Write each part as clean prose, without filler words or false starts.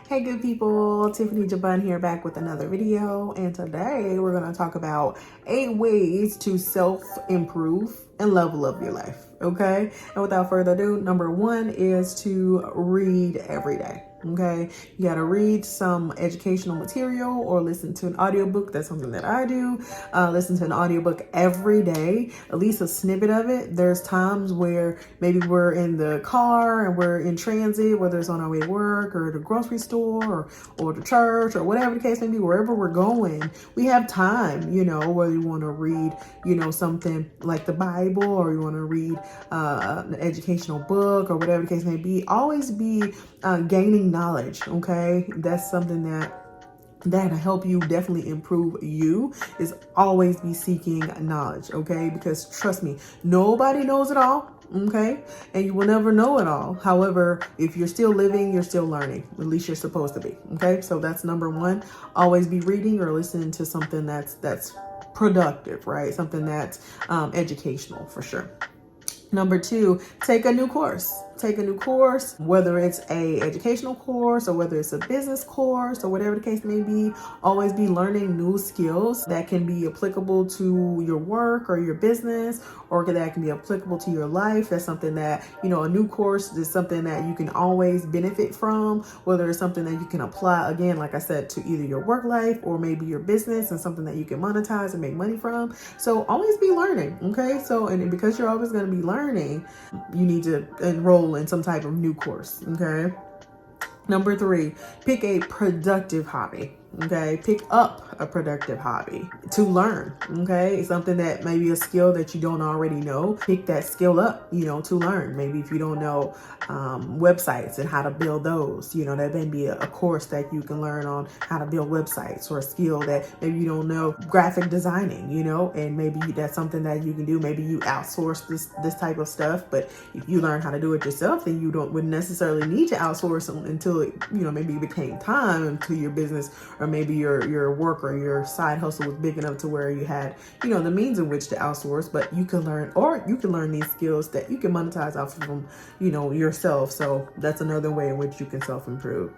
Hey good people, Tiffany Jabun here back with another video, and today we're going to talk about 8 ways to self-improve and level up your life, okay? And without further ado, number 1 is to read every day. Okay, you got to read some educational material or listen to an audiobook. That's something that I do. Listen to an audiobook every day, at least a snippet of it. There's times where maybe we're in the car and we're in transit, whether it's on our way to work or the grocery store or the church or whatever the case may be, wherever we're going, we have time, whether you want to read, something like the Bible, or you want to read an educational book or whatever the case may be. Always be gaining knowledge. Okay, that's something that help you definitely improve you, is always be seeking knowledge. Okay, because trust me, nobody knows it all. Okay, and you will never know it all. However, if you're still living, you're still learning. At least you're supposed to be. Okay, so that's number 1. Always be reading or listening to something that's productive, right? Something that's educational for sure. Number 2, take a new course. Take a new course, whether it's a educational course or whether it's a business course or whatever the case may be. Always be learning new skills that can be applicable to your work or your business, or that can be applicable to your life. That's something that, a new course is something that you can always benefit from, whether it's something that you can apply, again, like I said, to either your work life or maybe your business, and something that you can monetize and make money from. So always be learning. Okay, so and because you're always going to be learning, you need to enroll in some type of new course. Okay, number 3, pick a productive hobby. Okay, pick up a productive hobby to learn. Okay, something that maybe a skill that you don't already know, pick that skill up, to learn. Maybe if you don't know websites and how to build those, that may be a course that you can learn on how to build websites, or a skill that maybe you don't know, graphic designing, and maybe that's something that you can do. Maybe you outsource this type of stuff, but if you learn how to do it yourself, then you wouldn't necessarily need to outsource until it, maybe it became time into your business, or maybe your work or your side hustle was big enough to where you had, the means in which to outsource. But you can learn these skills that you can monetize off of them, yourself. So that's another way in which you can self-improve.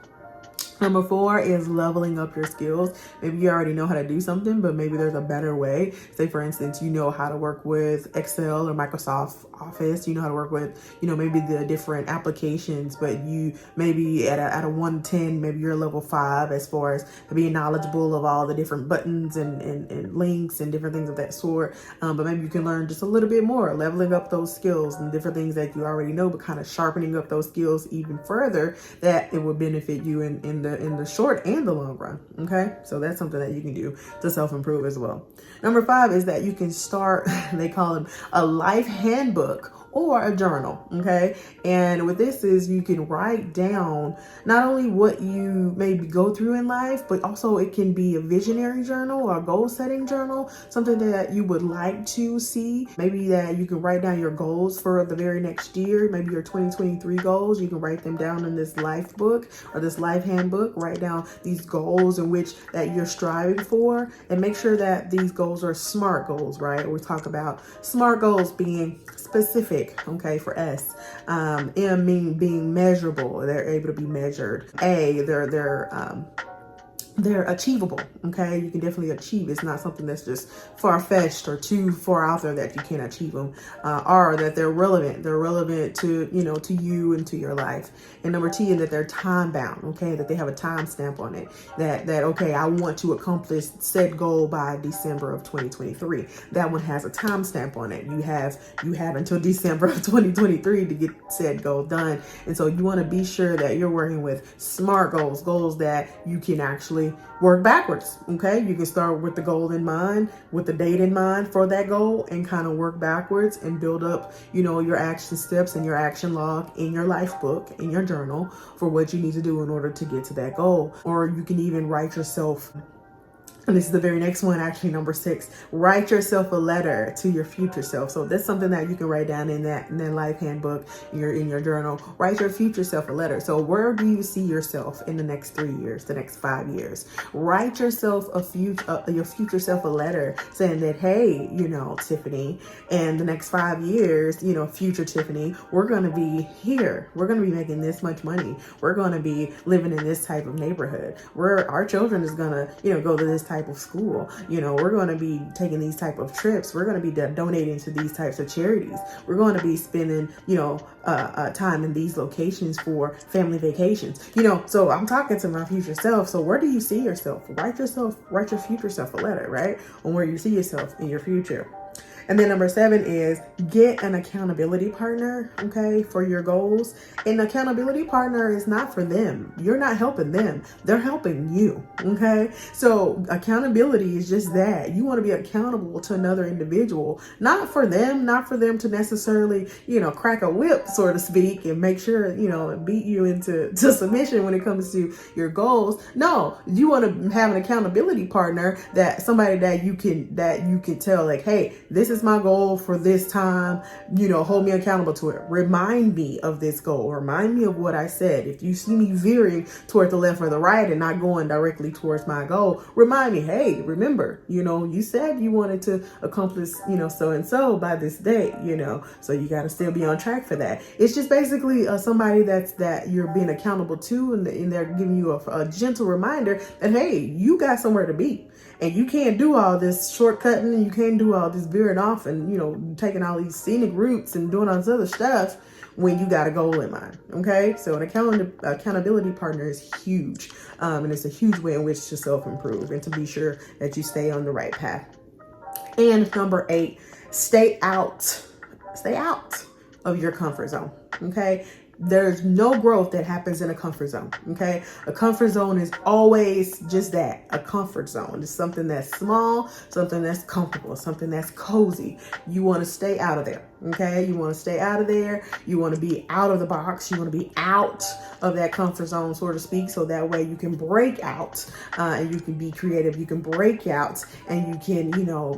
Number 4 is leveling up your skills. Maybe you already know how to do something, but maybe there's a better way. Say, for instance, you know how to work with Excel or Microsoft Office. You know how to work with, maybe the different applications, but you maybe at a 110, maybe you're level 5 as far as being knowledgeable of all the different buttons and links and different things of that sort. But maybe you can learn just a little bit more, leveling up those skills and different things that you already know, but kind of sharpening up those skills even further, that it will benefit you in the short and the long run. Okay, so that's something that you can do to self-improve as well. Number 5 is that you can start, they call them a life handbook or a journal. Okay, and what this is, you can write down not only what you maybe go through in life, but also it can be a visionary journal or a goal setting journal, something that you would like to see. Maybe that you can write down your goals for the very next year, maybe your 2023 goals. You can write them down in this life book or this life handbook. Write down these goals in which that you're striving for, and make sure that these goals are SMART goals, right? We talk about SMART goals being specific, okay, for S. M meaning being measurable. They're able to be measured. A, they're achievable. Okay, you can definitely achieve. It's not something that's just far-fetched or too far out there that you can't achieve them. R, that they're relevant. They're relevant to to you and to your life. And number T, that they're time bound. Okay, that they have a time stamp on it. That okay, I want to accomplish said goal by December of 2023. That one has a time stamp on it. You have until December of 2023 to get said goal done. And so you want to be sure that you're working with SMART goals that you can actually work backwards. Okay, you can start with the goal in mind, with the date in mind for that goal, and kind of work backwards and build up, your action steps and your action log in your life book, in your journal, for what you need to do in order to get to that goal. Or you can even write yourself And this is the very next one, actually, number 6. Write yourself a letter to your future self. So that's something that you can write down in that life handbook, in your journal. Write your future self a letter. So where do you see yourself in the next 3 years, the next 5 years? Write yourself your future self a letter saying that, hey, Tiffany, in the next 5 years, future Tiffany, we're going to be here. We're going to be making this much money. We're going to be living in this type of neighborhood. Our children is going to, go to this type of school. We're going to be taking these type of trips. We're going to be donating to these types of charities. We're going to be spending, time in these locations for family vacations. So I'm talking to my future self. So where do you see yourself? Write your future self a letter, right? On where you see yourself in your future. And then number 7 is get an accountability partner, okay, for your goals. An accountability partner is not for them. You're not helping them. They're helping you, okay? So accountability is just that. You want to be accountable to another individual, not for them to necessarily, crack a whip, so to speak, and make sure, beat you into submission when it comes to your goals. No, you want to have an accountability partner, somebody that you can tell, like, hey, this is my goal for this time, hold me accountable to it. Remind me of this goal. Remind me of what I said. If you see me veering toward the left or the right and not going directly towards my goal, remind me, hey, remember, you said you wanted to accomplish, so-and-so by this date, so you got to still be on track for that. It's just basically somebody that you're being accountable to, and they're giving you a gentle reminder that, hey, you got somewhere to be. And you can't do all this shortcutting, and you can't do all this veering off and, taking all these scenic routes and doing all this other stuff when you got a goal in mind. Okay. So an accountability partner is huge. And it's a huge way in which to self-improve and to be sure that you stay on the right path. And number 8, stay out of your comfort zone. Okay. There's no growth that happens in a comfort zone, okay? A comfort zone is always just that, a comfort zone. It's something that's small, something that's comfortable, something that's cozy. You want to stay out of there, okay? You want to stay out of there. You want to be out of the box. You want to be out of that comfort zone, so to speak, so that way you can break out and you can be creative. You can break out and you can,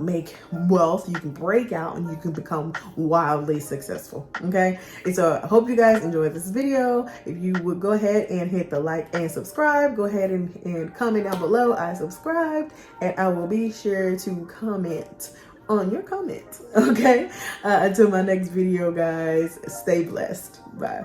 make wealth. You can break out and you can become wildly successful, okay? And so I hope you guys enjoyed this video. If you would go ahead and hit the like and subscribe, go ahead and comment down below, I subscribed, and I will be sure to comment on your comments, okay? Until my next video, guys, stay blessed. Bye.